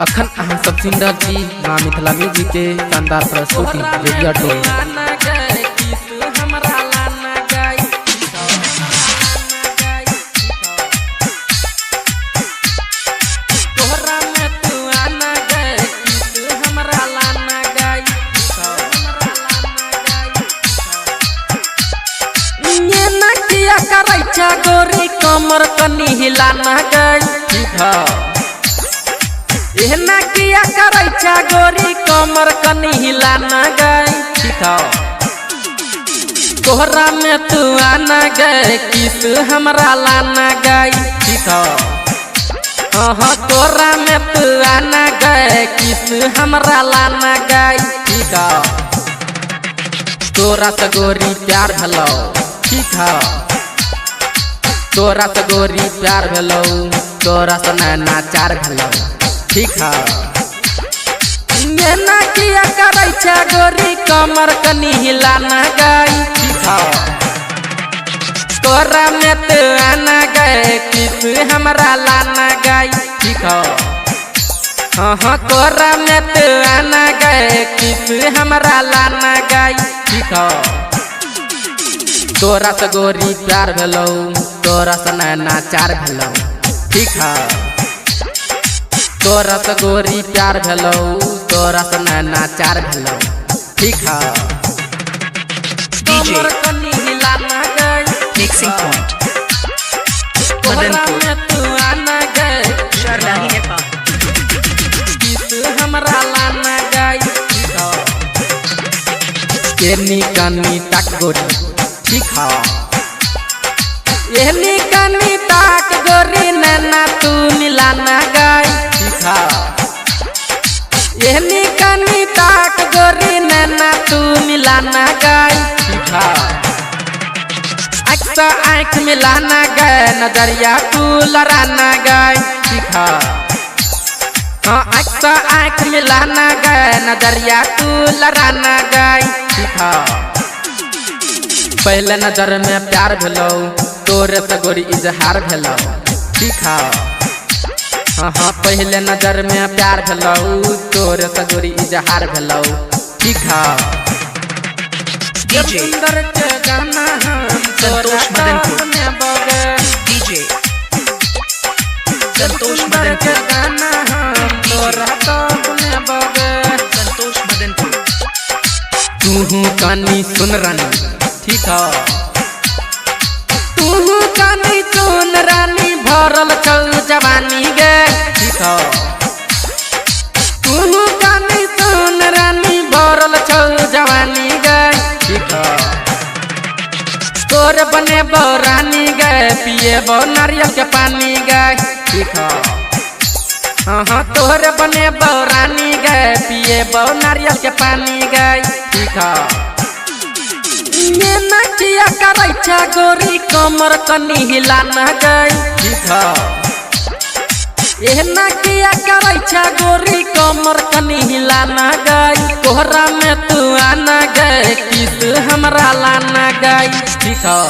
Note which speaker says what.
Speaker 1: अखन अहाँ सब सिंगर जी माँ मिथिला म्यूजिक के शानदार प्रस्तुति रेडियो टोल
Speaker 2: गोरी कमर कनी हिलाना गई एहना किया करे छा गोरी कमर कनी हिलाना गई तोहरा में तू आना गए किस हमरा लाना गई तोहरा में तू आना गए किस हमरा लाना गई तोरा से गोरी प्यार भलो तोरा से गोरी प्यार भेलो तोरा से नैना चार भेलो ठीक है ना किया करे छा गोरी कमर कनी हिलाना गई तोरा में तो आना गए किस हमरा लाना गई ठीक हाँ तोरा में तो आना गए किस हमरा लाना गई ठीक तोरा से गोरी प्यार भेलो तोरा से नैना चार भेलो ठीक है तोरा से गोरी प्यार भेलो तोरा से नैना चार भेलो ठीक है
Speaker 3: DJ
Speaker 2: कनी हिलाना गई
Speaker 3: Mixing Point
Speaker 2: तोरा में तू आना गए
Speaker 3: Sharlani Nepal
Speaker 2: किस हमरा लाना गई केनी कनी तक गोरी ठीक है एहनी कनी ताक गोरी नैना तू मिलाना गई ठीक है एहनी कनी ताक गोरी नैना तू मिलाना गई ठीक है अक्सा आँख मिलाना गए नजरिया तू लड़ाना गई ठीक है हाँ अक्सा आँख मिलाना गए नजरिया तू लड़ाना गई ठीक है पहले नजर में प्यार भेलो तोरे से गोरी इजहार भेलो ठीक है हाँ पहले नजर में प्यार भेलो तोरे से गोरी इजहार भेलो ठीक है
Speaker 3: DJ
Speaker 2: सुंदर के गाना हम तोरा
Speaker 3: संतोष मदनपुर
Speaker 2: में बगे
Speaker 3: DJ संतोष
Speaker 2: सुंदर के
Speaker 3: मदनपुर
Speaker 2: गाना हम तोरा में बगे
Speaker 3: संतोष मदनपुर
Speaker 2: तू कानी सुन रानी ठीक है तू कानी सुन रानी भरल चल जवानी गे ठीक है तू कानी सुन रानी भरल चल जवानी गे ठीक है तोर बने बो रानी गे पिए बो नारियल के पानी गे ठीक है हाँ तोर बने बो रानी गे पिए बो नारियल के पानी गे ठीक है ना किया करे छा गोरी कमर कनी हिलाना गई ठीक है एहना किया करे छा गोरी कमर कनी हिलाना गई तोहरा में तू आना गए किस हमरा लाना गई ठीक है।